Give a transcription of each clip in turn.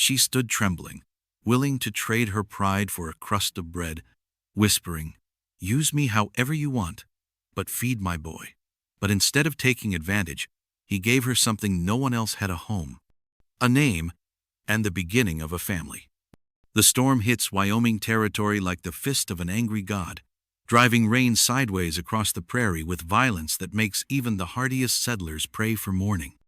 She stood trembling, willing to trade her pride for a crust of bread, whispering, "Use me however you want, but feed my boy." But instead of taking advantage, he gave her something no one else had: a home, a name, and the beginning of a family. The storm hits Wyoming territory like the fist of an angry god, driving rain sideways across the prairie with violence that makes even the hardiest settlers pray for morning.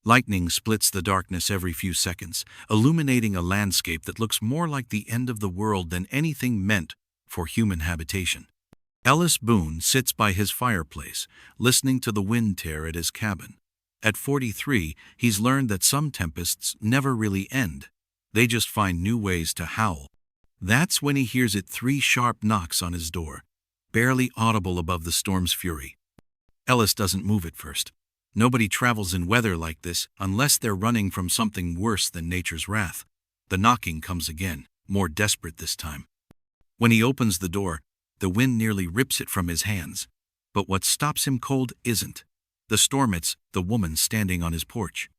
Lightning splits the darkness every few seconds, illuminating a landscape that looks more like the end of the world than anything meant for human habitation. Ellis Boone sits by his fireplace, listening to the wind tear at his cabin. At 43, he's learned that some tempests never really end. They just find new ways to howl. That's when he hears it: 3 sharp knocks on his door, barely audible above the storm's fury. Ellis doesn't move at first. Nobody travels in weather like this unless they're running from something worse than nature's wrath. The knocking comes again, more desperate this time. When he opens the door, the wind nearly rips it from his hands. But what stops him cold isn't the storm, it's the woman standing on his porch.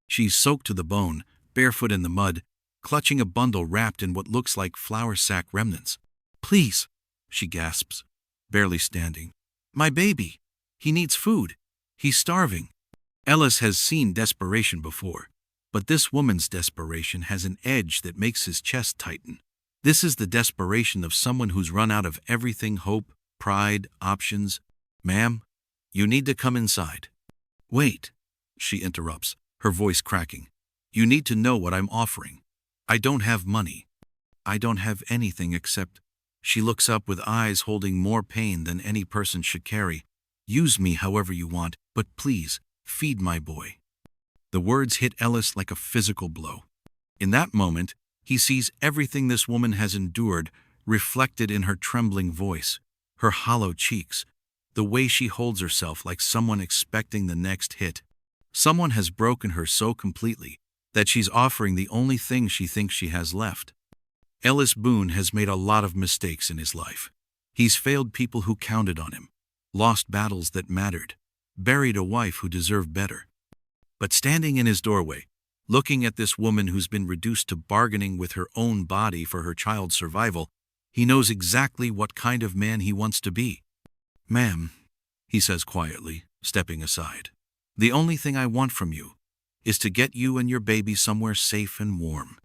She's soaked to the bone, barefoot in the mud, clutching a bundle wrapped in what looks like flour sack remnants. "Please," she gasps, barely standing. "My baby. He needs food. He's starving." Ellis has seen desperation before, but this woman's desperation has an edge that makes his chest tighten. This is the desperation of someone who's run out of everything: hope, pride, options. "Ma'am, you need to come inside." "Wait," she interrupts, her voice cracking. "You need to know what I'm offering. I don't have money. I don't have anything except—" She looks up with eyes holding more pain than any person should carry. "Use me however you want, but please, feed my boy." The words hit Ellis like a physical blow. In that moment, he sees everything this woman has endured reflected in her trembling voice, her hollow cheeks, the way she holds herself like someone expecting the next hit. Someone has broken her so completely that she's offering the only thing she thinks she has left. Ellis Boone has made a lot of mistakes in his life. He's failed people who counted on him, lost battles that mattered, buried a wife who deserved better. But standing in his doorway, looking at this woman who's been reduced to bargaining with her own body for her child's survival, he knows exactly what kind of man he wants to be. "Ma'am," he says quietly, stepping aside, "the only thing I want from you is to get you and your baby somewhere safe and warm.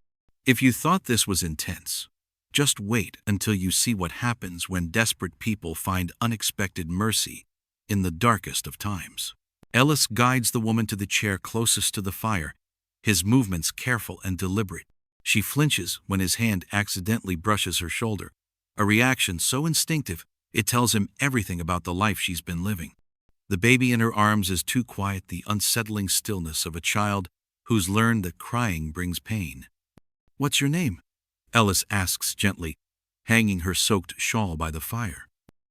If you thought this was intense, just wait until you see what happens when desperate people find unexpected mercy in the darkest of times." Ellis guides the woman to the chair closest to the fire, his movements careful and deliberate. She flinches when his hand accidentally brushes her shoulder, a reaction so instinctive it tells him everything about the life she's been living. The baby in her arms is too quiet, the unsettling stillness of a child who's learned that crying brings pain. "What's your name?" Ellis asks gently, hanging her soaked shawl by the fire.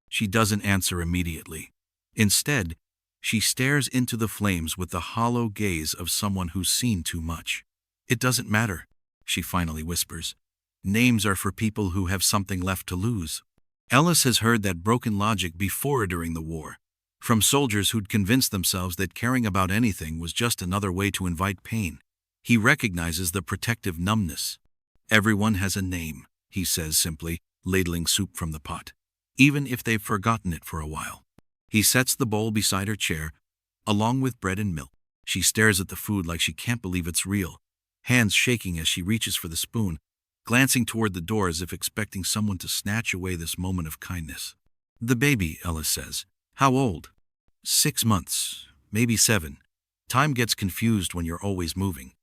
She doesn't answer immediately. Instead, she stares into the flames with the hollow gaze of someone who's seen too much. "It doesn't matter," she finally whispers. "Names are for people who have something left to lose." Ellis has heard that broken logic before during the war, from soldiers who'd convinced themselves that caring about anything was just another way to invite pain. He recognizes the protective numbness. "Everyone has a name," he says simply, ladling soup from the pot, even if they've forgotten it for a while. He sets the bowl beside her chair, along with bread and milk. She stares at the food like she can't believe it's real, hands shaking as she reaches for the spoon, glancing toward the door as if expecting someone to snatch away this moment of kindness. "The baby," Ellis says. "How old?" 6 months, maybe 7. Time gets confused when you're always moving."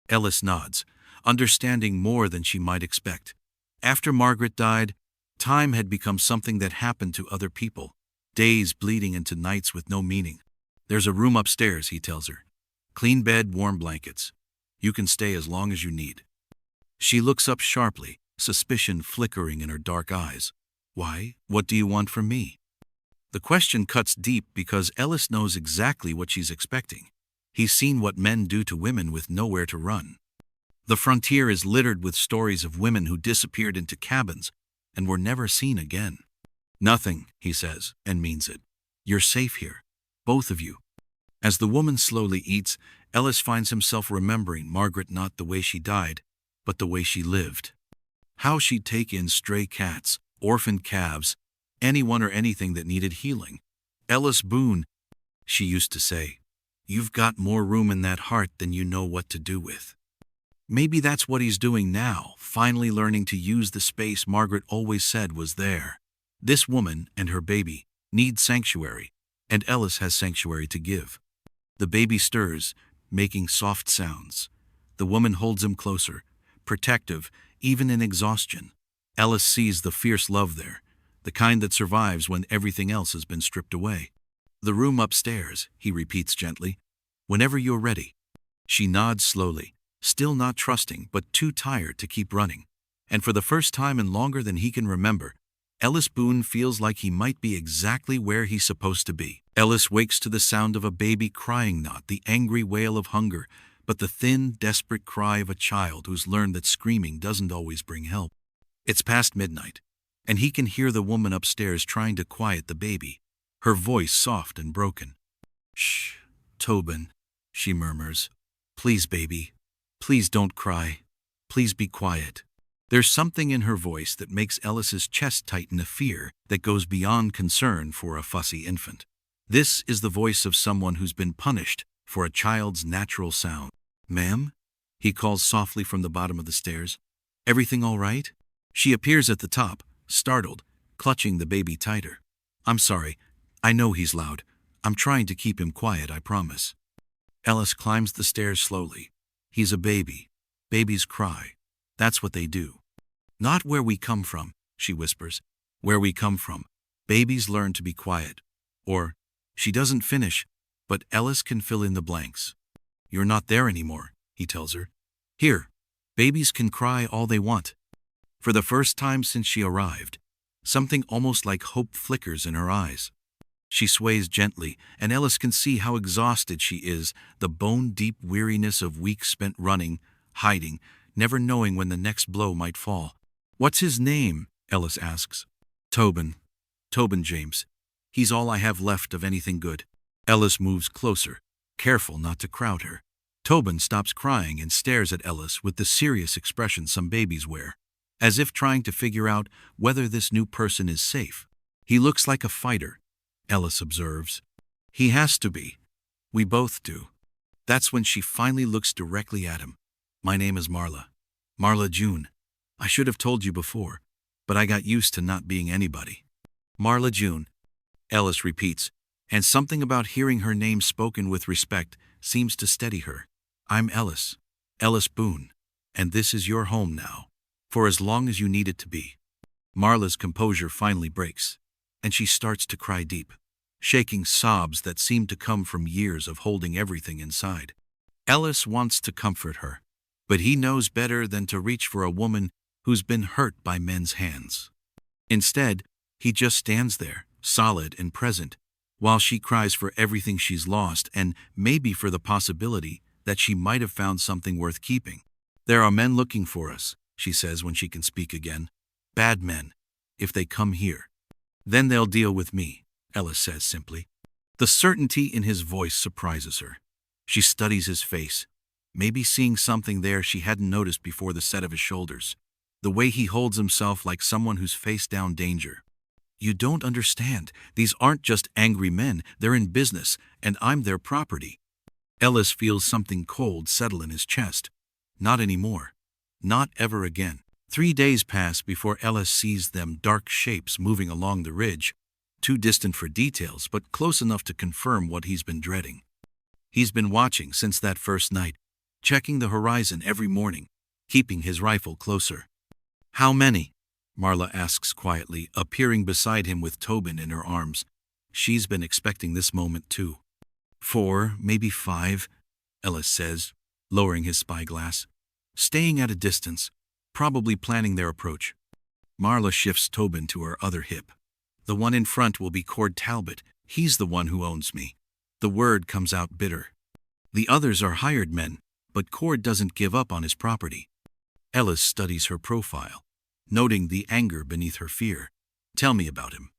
Ellis nods, understanding more than she might expect. After Margaret died, time had become something that happened to other people, days bleeding into nights with no meaning. "There's a room upstairs," he tells her. "Clean bed, warm blankets. You can stay as long as you need." She looks up sharply, suspicion flickering in her dark eyes. "Why? What do you want from me?" The question cuts deep because Ellis knows exactly what she's expecting. He's seen what men do to women with nowhere to run. The frontier is littered with stories of women who disappeared into cabins and were never seen again. "Nothing," he says, and means it. "You're safe here, both of you." As the woman slowly eats, Ellis finds himself remembering Margaret not the way she died, but the way she lived. How she'd take in stray cats, orphaned calves, anyone or anything that needed healing. Ellis Boone, she used to say, you've got more room in that heart than you know what to do with. Maybe that's what he's doing now, finally learning to use the space Margaret always said was there. This woman and her baby need sanctuary, and Ellis has sanctuary to give. The baby stirs, making soft sounds. The woman holds him closer, protective, even in exhaustion. Ellis sees the fierce love there, the kind that survives when everything else has been stripped away. The room upstairs, he repeats gently. Whenever you're ready. She nods slowly, still not trusting but too tired to keep running. And for the first time in longer than he can remember, Ellis Boone feels like he might be exactly where he's supposed to be. Ellis wakes to the sound of a baby crying, not the angry wail of hunger, but the thin, desperate cry of a child who's learned that screaming doesn't always bring help. It's past midnight, and he can hear the woman upstairs trying to quiet the baby, her voice soft and broken. "Shh, Tobin," she murmurs. "Please, baby. Please don't cry. Please be quiet." There's something in her voice that makes Ellis's chest tighten, a fear that goes beyond concern for a fussy infant. This is the voice of someone who's been punished for a child's natural sound. "Ma'am?" he calls softly from the bottom of the stairs. "Everything all right?" She appears at the top, startled, clutching the baby tighter. "I'm sorry. I know he's loud. I'm trying to keep him quiet, I promise." Ellis climbs the stairs slowly. He's a baby. Babies cry. That's what they do. "Not where we come from," she whispers. "Where we come from, babies learn to be quiet." Or, she doesn't finish, but Ellis can fill in the blanks. "You're not there anymore," he tells her. "Here, babies can cry all they want." For the first time since she arrived, something almost like hope flickers in her eyes. She sways gently, and Ellis can see how exhausted she is, the bone-deep weariness of weeks spent running, hiding, never knowing when the next blow might fall. "What's his name?" Ellis asks. "Tobin. Tobin James. He's all I have left of anything good." Ellis moves closer, careful not to crowd her. Tobin stops crying and stares at Ellis with the serious expression some babies wear, as if trying to figure out whether this new person is safe. "He looks like a fighter," Ellis observes. "He has to be. We both do." That's when she finally looks directly at him. "My name is Marla. Marla June. I should have told you before, but I got used to not being anybody." "Marla June," Ellis repeats, and something about hearing her name spoken with respect seems to steady her. "I'm Ellis. Ellis Boone. And this is your home now, for as long as you need it to be." Marla's composure finally breaks, and she starts to cry deep, shaking sobs that seem to come from years of holding everything inside. Ellis wants to comfort her, but he knows better than to reach for a woman who's been hurt by men's hands. Instead, he just stands there, solid and present, while she cries for everything she's lost and maybe for the possibility that she might have found something worth keeping. "There are men looking for us," she says when she can speak again. "Bad men. If they come here, then they'll deal with me," Ellis says simply. The certainty in his voice surprises her. She studies his face, maybe seeing something there she hadn't noticed before, the set of his shoulders, the way he holds himself like someone who's faced down danger. "You don't understand. These aren't just angry men. They're in business, and I'm their property." Ellis feels something cold settle in his chest. Not anymore. Not ever again. 3 days pass before Ellis sees them dark shapes moving along the ridge, too distant for details but close enough to confirm what he's been dreading. He's been watching since that first night, checking the horizon every morning, keeping his rifle closer. "How many?" Marla asks quietly, appearing beside him with Tobin in her arms. She's been expecting this moment too. "4, maybe 5, Ellis says, lowering his spyglass. "Staying at a distance, probably planning their approach." Marla shifts Tobin to her other hip. "The one in front will be Cord Talbot. He's the one who owns me." The word comes out bitter. "The others are hired men, but Cord doesn't give up on his property." Ellis studies her profile, noting the anger beneath her fear. "Tell me about him."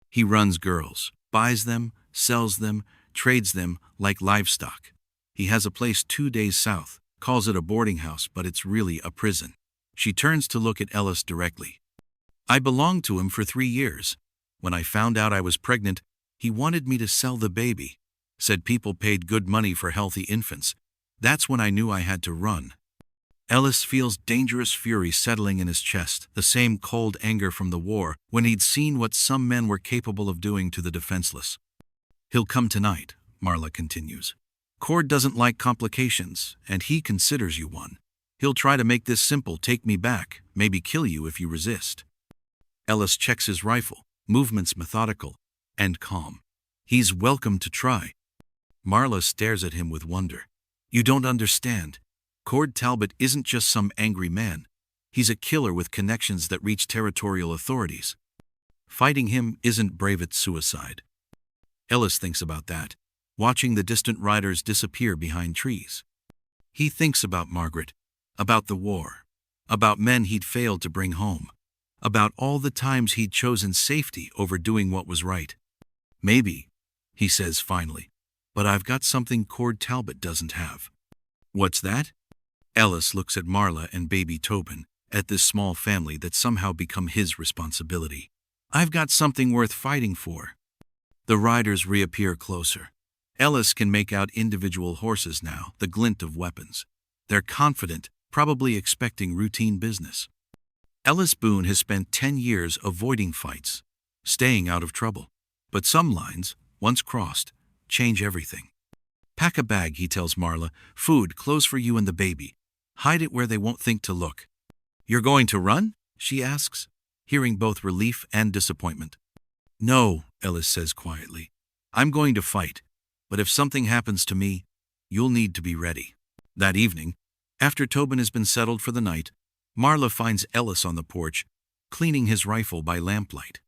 "He runs girls, buys them, sells them, trades them like livestock. He has a place 2 days south, calls it a boarding house, but it's really a prison. She turns to look at Ellis directly. I belonged to him for 3 years. When I found out I was pregnant, he wanted me to sell the baby. Said people paid good money for healthy infants. That's when I knew I had to run. Ellis feels dangerous fury settling in his chest, the same cold anger from the war when he'd seen what some men were capable of doing to the defenseless. He'll come tonight, Marla continues. Cord doesn't like complications, and he considers you one. He'll try to make this simple, take me back, maybe kill you if you resist. Ellis checks his rifle, movements methodical and calm. He's welcome to try. Marla stares at him with wonder. You don't understand. Cord Talbot isn't just some angry man. He's a killer with connections that reach territorial authorities. Fighting him isn't brave, it's suicide. Ellis thinks about that, watching the distant riders disappear behind trees. He thinks about Margaret, about the war, about men he'd failed to bring home, about all the times he'd chosen safety over doing what was right. Maybe, he says finally, but I've got something Cord Talbot doesn't have. What's that? Ellis looks at Marla and baby Tobin, at this small family that's somehow become his responsibility. I've got something worth fighting for. The riders reappear closer. Ellis can make out individual horses now, the glint of weapons. They're confident, probably expecting routine business. Ellis Boone has spent 10 years avoiding fights, staying out of trouble. But some lines, once crossed, change everything. Pack a bag, he tells Marla. Food, clothes for you and the baby. Hide it where they won't think to look. You're going to run? She asks, hearing both relief and disappointment. No, Ellis says quietly. I'm going to fight, but if something happens to me, you'll need to be ready. That evening, after Tobin has been settled for the night, Marla finds Ellis on the porch, cleaning his rifle by lamplight.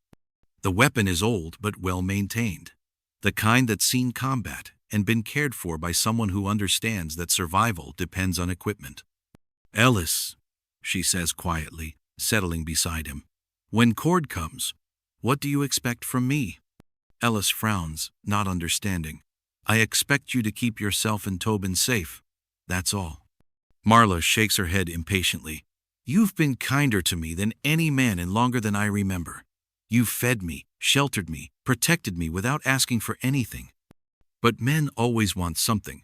The weapon is old but well maintained, the kind that's seen combat and been cared for by someone who understands that survival depends on equipment. Ellis, she says quietly, settling beside him, when Cord comes, what do you expect from me? Ellis frowns, not understanding. I expect you to keep yourself and Tobin safe. That's all. Marla shakes her head impatiently. You've been kinder to me than any man in longer than I remember. You've fed me, sheltered me, protected me without asking for anything. But men always want something,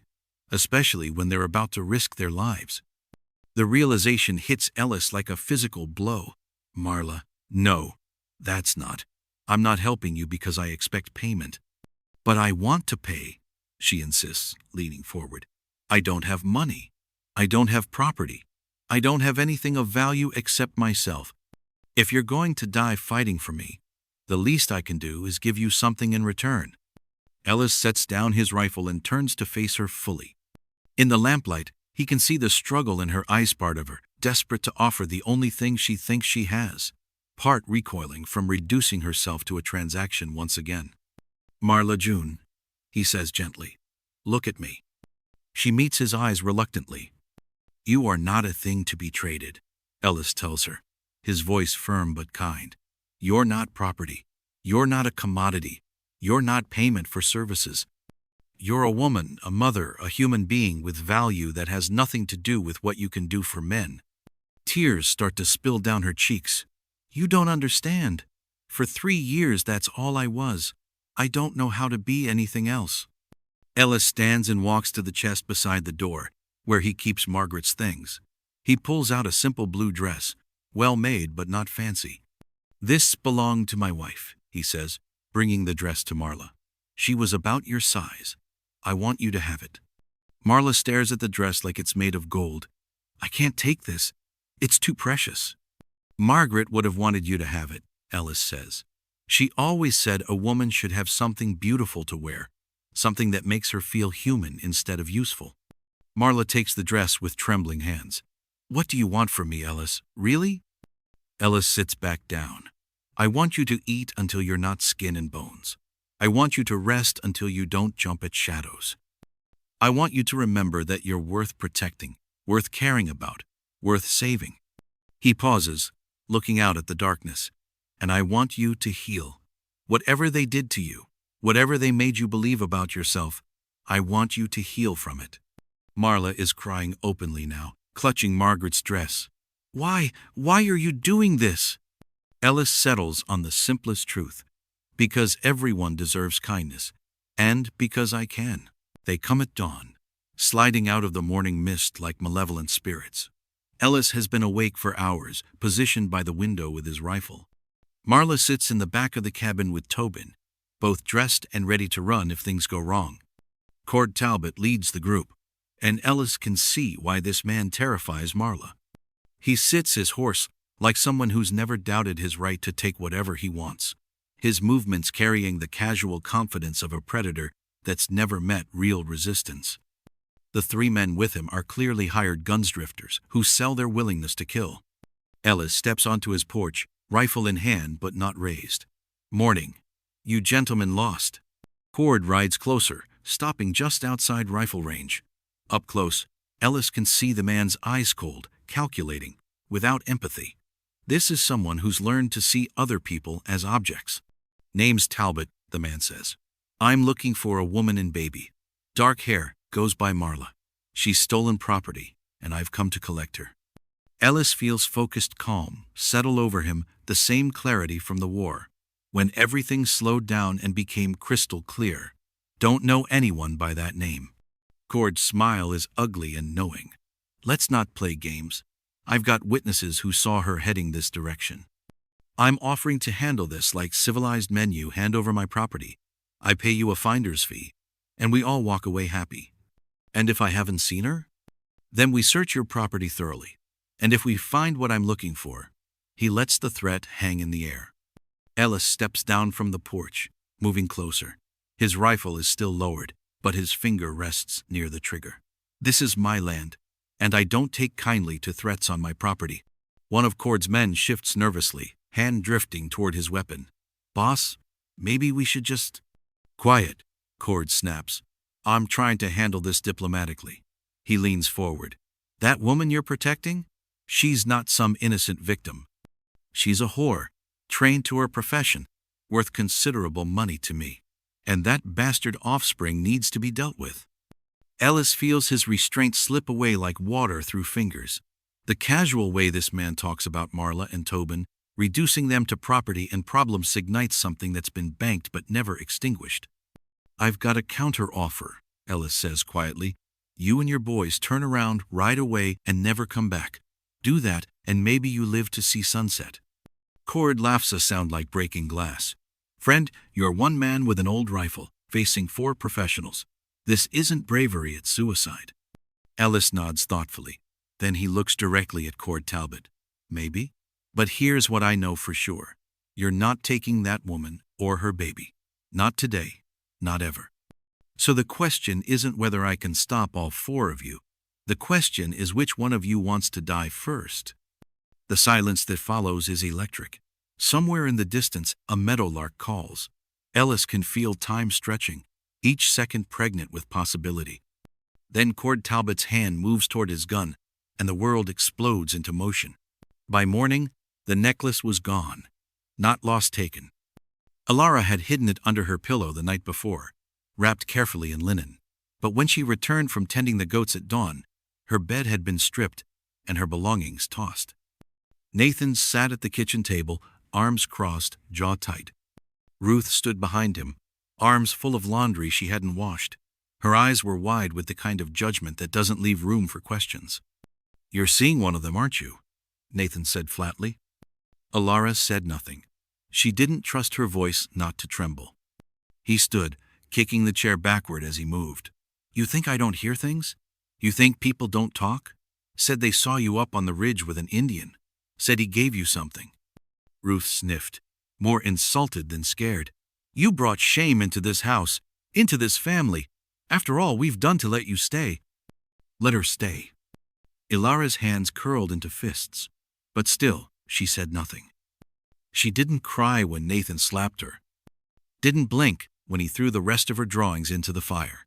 especially when they're about to risk their lives. The realization hits Ellis like a physical blow. Marla, no, that's not. I'm not helping you because I expect payment. But I want to pay, she insists, leaning forward. I don't have money. I don't have property. I don't have anything of value except myself. If you're going to die fighting for me, the least I can do is give you something in return. Ellis sets down his rifle and turns to face her fully. In the lamplight, he can see the struggle in her eyes, part of her, desperate to offer the only thing she thinks she has, part recoiling from reducing herself to a transaction once again. Marla June, he says gently, look at me. She meets his eyes reluctantly. You are not a thing to be traded, Ellis tells her, his voice firm but kind. You're not property. You're not a commodity. You're not payment for services. You're a woman, a mother, a human being with value that has nothing to do with what you can do for men. Tears start to spill down her cheeks. You don't understand. For 3 years, that's all I was. I don't know how to be anything else. Ellis stands and walks to the chest beside the door, where he keeps Margaret's things. He pulls out a simple blue dress, well made but not fancy. This belonged to my wife, he says, bringing the dress to Marla. She was about your size. I want you to have it. Marla stares at the dress like it's made of gold. I can't take this. It's too precious. Margaret would have wanted you to have it, Ellis says. She always said a woman should have something beautiful to wear, something that makes her feel human instead of useful. Marla takes the dress with trembling hands. What do you want from me, Ellis? Really? Ellis sits back down. I want you to eat until you're not skin and bones. I want you to rest until you don't jump at shadows. I want you to remember that you're worth protecting, worth caring about, worth saving. He pauses, looking out at the darkness. And I want you to heal. Whatever they did to you, whatever they made you believe about yourself, I want you to heal from it. Marla is crying openly now, clutching Margaret's dress. Why are you doing this? Ellis settles on the simplest truth. Because everyone deserves kindness, and because I can. They come at dawn, sliding out of the morning mist like malevolent spirits. Ellis has been awake for hours, positioned by the window with his rifle. Marla sits in the back of the cabin with Tobin, both dressed and ready to run if things go wrong. Cord Talbot leads the group, and Ellis can see why this man terrifies Marla. He sits his horse like someone who's never doubted his right to take whatever he wants, his movements carrying the casual confidence of a predator that's never met real resistance. The three men with him are clearly hired gunsdrifters who sell their willingness to kill. Ellis steps onto his porch, rifle in hand but not raised. "Morning. You gentlemen lost." Cord rides closer, stopping just outside rifle range. Up close, Ellis can see the man's eyes cold, calculating, without empathy. This is someone who's learned to see other people as objects. "Name's Talbot," the man says. "I'm looking for a woman and baby. Dark hair, goes by Marla. She's stolen property, and I've come to collect her." Ellis feels focused calm settle over him, the same clarity from the war, when everything slowed down and became crystal clear. "Don't know anyone by that name." Cord's smile is ugly and knowing. "Let's not play games. I've got witnesses who saw her heading this direction. I'm offering to handle this like civilized men. You hand over my property, I pay you a finder's fee, and we all walk away happy. And if I haven't seen her? Then we search your property thoroughly. And if we find what I'm looking for," he lets the threat hang in the air. Ellis steps down from the porch, moving closer. His rifle is still lowered, but his finger rests near the trigger. "This is my land, and I don't take kindly to threats on my property." One of Cord's men shifts nervously, hand drifting toward his weapon. "Boss, maybe we should just—" "Quiet," Cord snaps. "I'm trying to handle this diplomatically." He leans forward. "That woman you're protecting? She's not some innocent victim. She's a whore, trained to her profession, worth considerable money to me. And that bastard offspring needs to be dealt with." Ellis feels his restraint slip away like water through fingers. The casual way this man talks about Marla and Tobin, reducing them to property and problems, ignites something that's been banked but never extinguished. "I've got a counter-offer," Ellis says quietly. "You and your boys turn around, ride away, and never come back. Do that, and maybe you live to see sunset." Cord laughs a sound like breaking glass. "Friend, you're one man with an old rifle, facing four professionals. This isn't bravery, it's suicide." Ellis nods thoughtfully. Then he looks directly at Cord Talbot. "Maybe. But here's what I know for sure. You're not taking that woman or her baby. Not today. Not ever. So the question isn't whether I can stop all four of you. The question is which one of you wants to die first." The silence that follows is electric. Somewhere in the distance, a meadowlark calls. Ellis can feel time stretching, each second pregnant with possibility. Then Cord Talbot's hand moves toward his gun, and the world explodes into motion. By morning, the necklace was gone, not lost, taken. Alara had hidden it under her pillow the night before, wrapped carefully in linen. But when she returned from tending the goats at dawn, her bed had been stripped and her belongings tossed. Nathan sat at the kitchen table, arms crossed, jaw tight. Ruth stood behind him, arms full of laundry she hadn't washed. Her eyes were wide with the kind of judgment that doesn't leave room for questions. "You're seeing one of them, aren't you?" Nathan said flatly. Alara said nothing. She didn't trust her voice not to tremble. He stood, kicking the chair backward as he moved. "You think I don't hear things? You think people don't talk? Said they saw you up on the ridge with an Indian. Said he gave you something." Ruth sniffed, more insulted than scared. "You brought shame into this house, into this family. After all we've done to let you stay." "Let her stay." Ilara's hands curled into fists, but still, she said nothing. She didn't cry when Nathan slapped her. Didn't blink when he threw the rest of her drawings into the fire.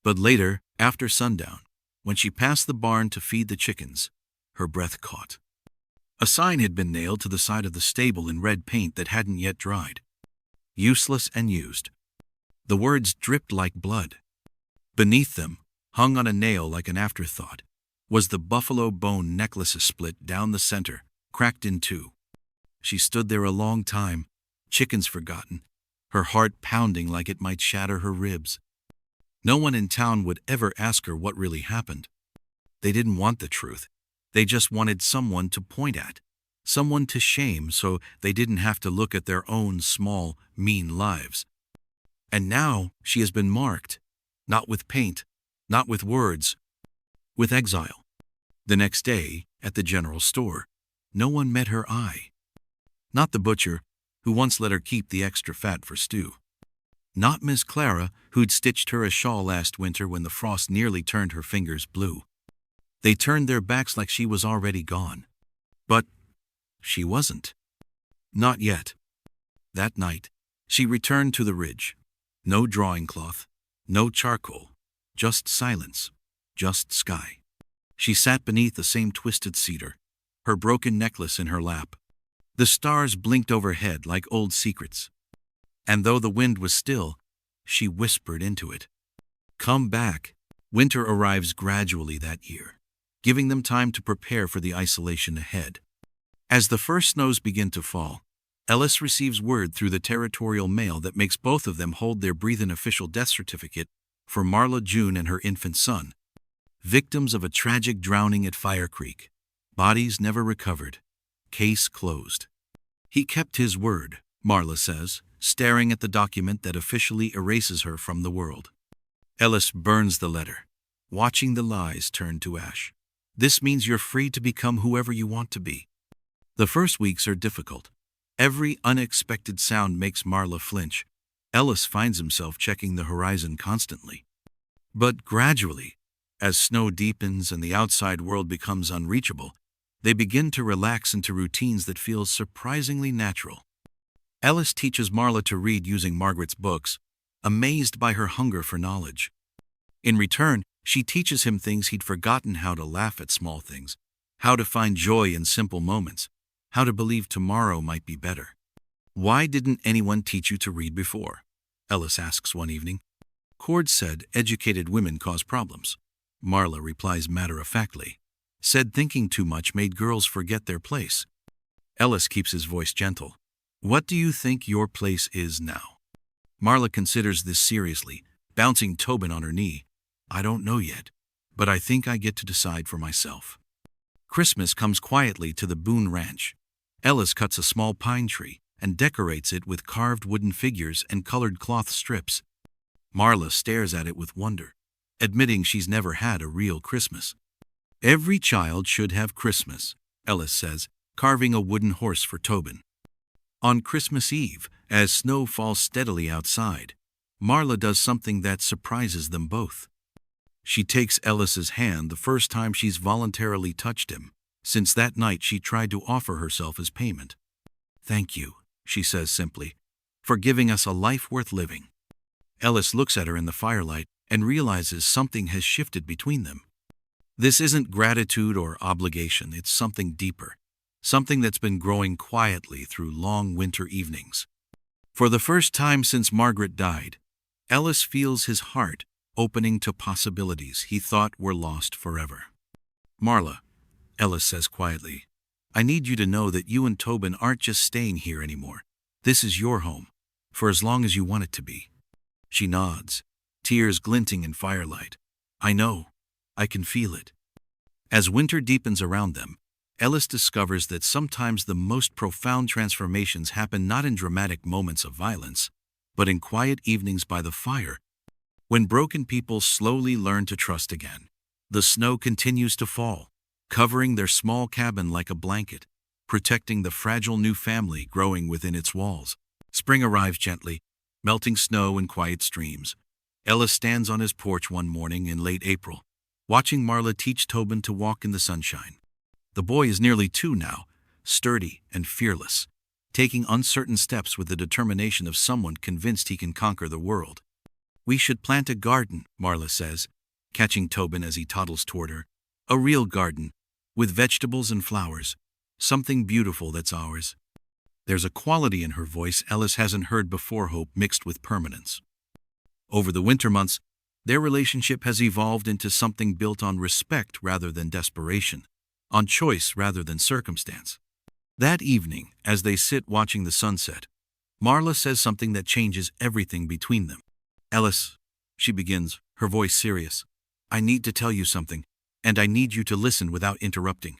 But later, after sundown, when she passed the barn to feed the chickens, her breath caught. A sign had been nailed to the side of the stable in red paint that hadn't yet dried. "Useless and used." The words dripped like blood. Beneath them, Hung on a nail like an afterthought was the buffalo bone necklace, split down the center, cracked in two. She stood there a long time, chickens forgotten, her heart pounding like it might shatter her ribs. No one in town would ever ask her what really happened. They didn't want the truth. They just wanted someone to point at, someone to shame, so they didn't have to look at their own small, mean lives. And now she has been marked, not with paint, not with words, with exile. The next day, at the general store, no one met her eye. Not the butcher, who once let her keep the extra fat for stew. Not Miss Clara, who'd stitched her a shawl last winter when the frost nearly turned her fingers blue. They turned their backs like she was already gone. But she wasn't. Not yet. That night, she returned to the ridge. No drawing cloth, no charcoal, just silence, just sky. She sat beneath the same twisted cedar, her broken necklace in her lap. The stars blinked overhead like old secrets. And though the wind was still, she whispered into it. Come back. Winter arrives gradually that year, giving them time to prepare for the isolation ahead. As the first snows begin to fall, Ellis receives word through the territorial mail that makes both of them hold their breathe-in official death certificate for Marla June and her infant son, victims of a tragic drowning at Fire Creek. Bodies never recovered. Case closed. He kept his word, Marla says, staring at the document that officially erases her from the world. Ellis burns the letter, watching the lies turn to ash. This means you're free to become whoever you want to be. The first weeks are difficult. Every unexpected sound makes Marla flinch. Ellis finds himself checking the horizon constantly. But gradually, as snow deepens and the outside world becomes unreachable, they begin to relax into routines that feel surprisingly natural. Ellis teaches Marla to read using Margaret's books, amazed by her hunger for knowledge. In return, she teaches him things he'd forgotten: how to laugh at small things, how to find joy in simple moments, how to believe tomorrow might be better. Why didn't anyone teach you to read before? Ellis asks one evening. Cord said educated women cause problems. Marla replies matter-of-factly. Said thinking too much made girls forget their place. Ellis keeps his voice gentle. What do you think your place is now? Marla considers this seriously, bouncing Tobin on her knee. I don't know yet, but I think I get to decide for myself. Christmas comes quietly to the Boone Ranch. Ellis cuts a small pine tree and decorates it with carved wooden figures and colored cloth strips. Marla stares at it with wonder, admitting she's never had a real Christmas. Every child should have Christmas, Ellis says, carving a wooden horse for Tobin. On Christmas Eve, as snow falls steadily outside, Marla does something that surprises them both. She takes Ellis's hand the first time she's voluntarily touched him, since that night she tried to offer herself as payment. Thank you, she says simply, for giving us a life worth living. Ellis looks at her in the firelight and realizes something has shifted between them. This isn't gratitude or obligation, it's something deeper, something that's been growing quietly through long winter evenings. For the first time since Margaret died, Ellis feels his heart opening to possibilities he thought were lost forever. Marla, Ellis says quietly, I need you to know that you and Tobin aren't just staying here anymore. This is your home, for as long as you want it to be. She nods, tears glinting in firelight. I know. I can feel it. As winter deepens around them, Ellis discovers that sometimes the most profound transformations happen not in dramatic moments of violence, but in quiet evenings by the fire, when broken people slowly learn to trust again. The snow continues to fall, covering their small cabin like a blanket, protecting the fragile new family growing within its walls. Spring arrives gently, melting snow in quiet streams. Ellis stands on his porch one morning in late April, watching Marla teach Tobin to walk in the sunshine. The boy is nearly 2 now, sturdy and fearless, taking uncertain steps with the determination of someone convinced he can conquer the world. We should plant a garden, Marla says, catching Tobin as he toddles toward her. A real garden, with vegetables and flowers, something beautiful that's ours. There's a quality in her voice Ellis hasn't heard before, hope mixed with permanence. Over the winter months, Their relationship has evolved into something built on respect rather than desperation, on choice rather than circumstance. That evening, as they sit watching the sunset, Marla says something that changes everything between them. "Ellis," she begins, her voice serious, "I need to tell you something, and I need you to listen without interrupting."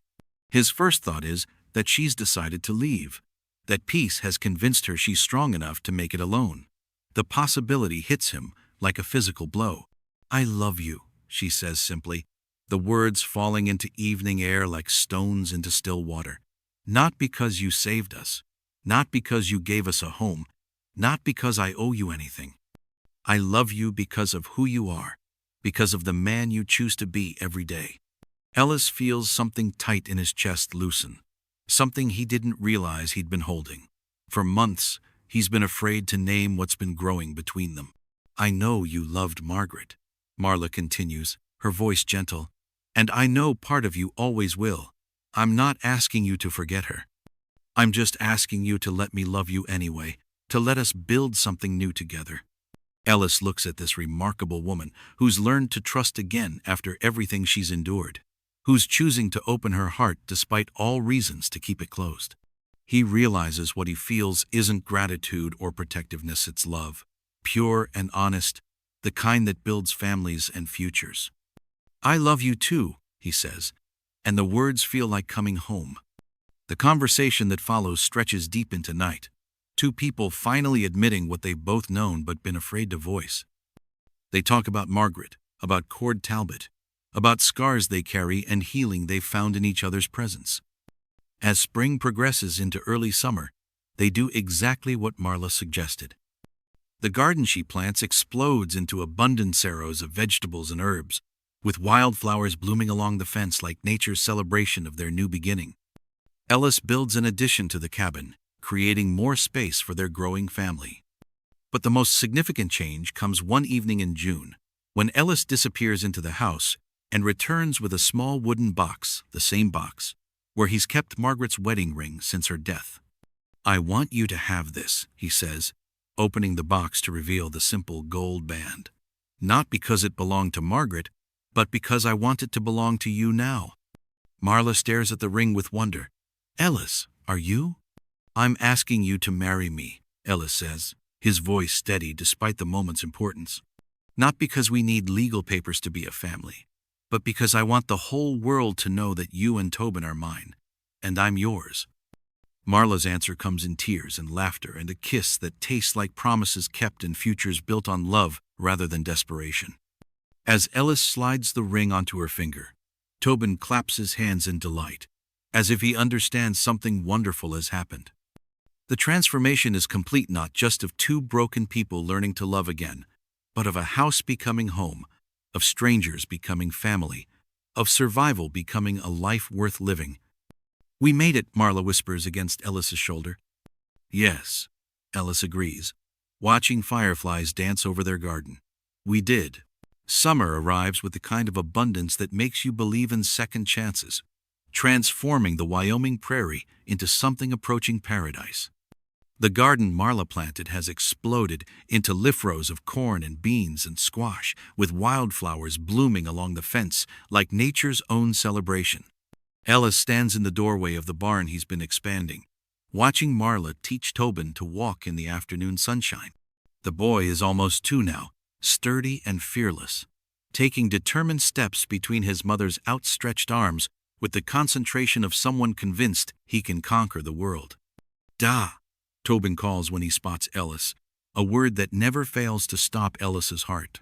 His first thought is that she's decided to leave, that peace has convinced her she's strong enough to make it alone. The possibility hits him like a physical blow. "I love you," she says simply, the words falling into evening air like stones into still water. "Not because you saved us, not because you gave us a home, not because I owe you anything. I love you because of who you are, because of the man you choose to be every day." Ellis feels something tight in his chest loosen, something he didn't realize he'd been holding. For months, he's been afraid to name what's been growing between them. "I know you loved Margaret," Marla continues, her voice gentle, "and I know part of you always will. I'm not asking you to forget her. I'm just asking you to let me love you anyway, to let us build something new together." Ellis looks at this remarkable woman who's learned to trust again after everything she's endured, who's choosing to open her heart despite all reasons to keep it closed. He realizes what he feels isn't gratitude or protectiveness, it's love, pure and honest, the kind that builds families and futures. "I love you too," he says, and the words feel like coming home. The conversation that follows stretches deep into night, two people finally admitting what they've both known but been afraid to voice. They talk about Margaret, about Cord Talbot, about scars they carry and healing they've found in each other's presence. As spring progresses into early summer, they do exactly what Marla suggested. The garden she plants explodes into abundant sarrows of vegetables and herbs, with wildflowers blooming along the fence like nature's celebration of their new beginning. Ellis builds an addition to the cabin, creating more space for their growing family. But the most significant change comes one evening in June, when Ellis disappears into the house and returns with a small wooden box, the same box, where he's kept Margaret's wedding ring since her death. "I want you to have this," he says, opening the box to reveal the simple gold band. "Not because it belonged to Margaret, but because I want it to belong to you now." Marla stares at the ring with wonder. "Ellis, are you?" "I'm asking you to marry me," Ellis says, his voice steady despite the moment's importance. "Not because we need legal papers to be a family, but because I want the whole world to know that you and Tobin are mine, and I'm yours." Marla's answer comes in tears and laughter and a kiss that tastes like promises kept and futures built on love rather than desperation. As Ellis slides the ring onto her finger, Tobin claps his hands in delight, as if he understands something wonderful has happened. The transformation is complete not just of two broken people learning to love again, but of a house becoming home, of strangers becoming family, of survival becoming a life worth living. "We made it," Marla whispers against Ellis's shoulder. "Yes," Ellis agrees, watching fireflies dance over their garden. "We did." Summer arrives with the kind of abundance that makes you believe in second chances, transforming the Wyoming prairie into something approaching paradise. The garden Marla planted has exploded into lift-rows of corn and beans and squash, with wildflowers blooming along the fence like nature's own celebration. Ellis stands in the doorway of the barn he's been expanding, watching Marla teach Tobin to walk in the afternoon sunshine. The boy is almost 2 now, sturdy and fearless, taking determined steps between his mother's outstretched arms with the concentration of someone convinced he can conquer the world. "Da," Tobin calls when he spots Ellis, a word that never fails to stop Ellis's heart.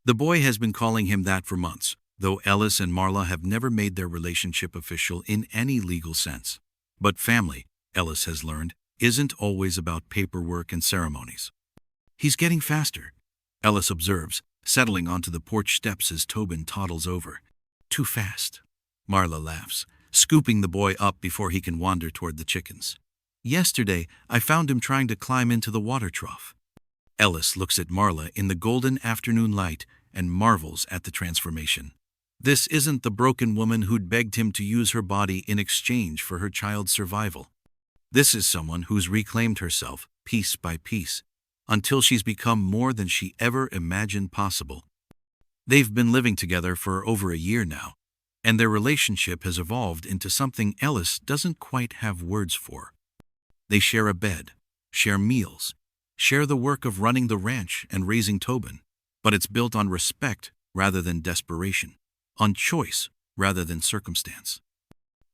The boy has been calling him that for months, though Ellis and Marla have never made their relationship official in any legal sense. But family, Ellis has learned, isn't always about paperwork and ceremonies. "He's getting faster," Ellis observes, settling onto the porch steps as Tobin toddles over. "Too fast," Marla laughs, scooping the boy up before he can wander toward the chickens. "Yesterday, I found him trying to climb into the water trough." Ellis looks at Marla in the golden afternoon light and marvels at the transformation. This isn't the broken woman who'd begged him to use her body in exchange for her child's survival. This is someone who's reclaimed herself, piece by piece, until she's become more than she ever imagined possible. They've been living together for over a year now, and their relationship has evolved into something Ellis doesn't quite have words for. They share a bed, share meals, share the work of running the ranch and raising Tobin, but it's built on respect rather than desperation, on choice rather than circumstance.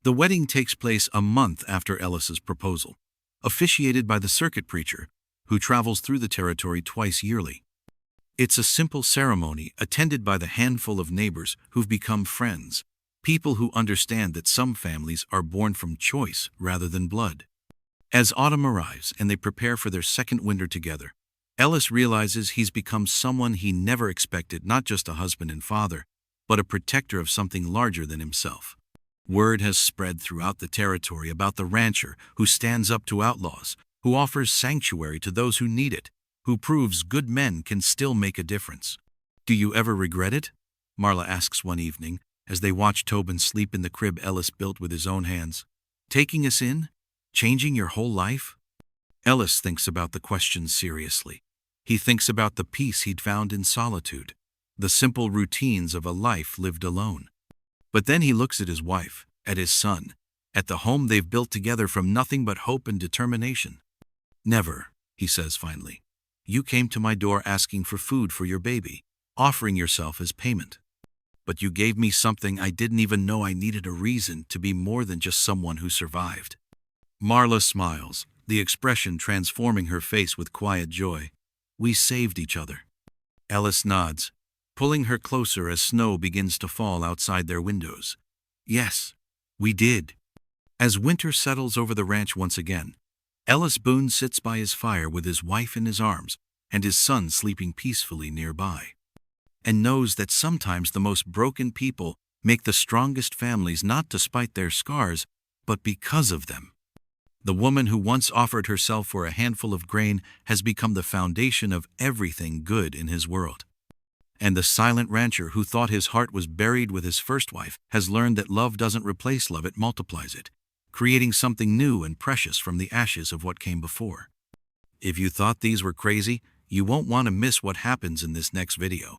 The wedding takes place a month after Ellis's proposal, officiated by the circuit preacher, who travels through the territory twice yearly. It's a simple ceremony attended by the handful of neighbors who've become friends, people who understand that some families are born from choice rather than blood. As autumn arrives and they prepare for their second winter together, Ellis realizes he's become someone he never expected, not just a husband and father, but a protector of something larger than himself. Word has spread throughout the territory about the rancher who stands up to outlaws, who offers sanctuary to those who need it, who proves good men can still make a difference. "Do you ever regret it?" Marla asks one evening, as they watch Tobin sleep in the crib Ellis built with his own hands. "Taking us in? Changing your whole life?" Ellis thinks about the question seriously. He thinks about the peace he'd found in solitude, the simple routines of a life lived alone. But then he looks at his wife, at his son, at the home they've built together from nothing but hope and determination. "Never," he says finally. "You came to my door asking for food for your baby, offering yourself as payment. But you gave me something I didn't even know I needed, a reason to be more than just someone who survived." Marla smiles, the expression transforming her face with quiet joy. "We saved each other." Ellis nods, pulling her closer as snow begins to fall outside their windows. "Yes, we did." As winter settles over the ranch once again, Ellis Boone sits by his fire with his wife in his arms and his son sleeping peacefully nearby, and knows that sometimes the most broken people make the strongest families, not despite their scars, but because of them. The woman who once offered herself for a handful of grain has become the foundation of everything good in his world. And the silent rancher who thought his heart was buried with his first wife has learned that love doesn't replace love, it multiplies it, creating something new and precious from the ashes of what came before. If you thought these were crazy, you won't want to miss what happens in this next video.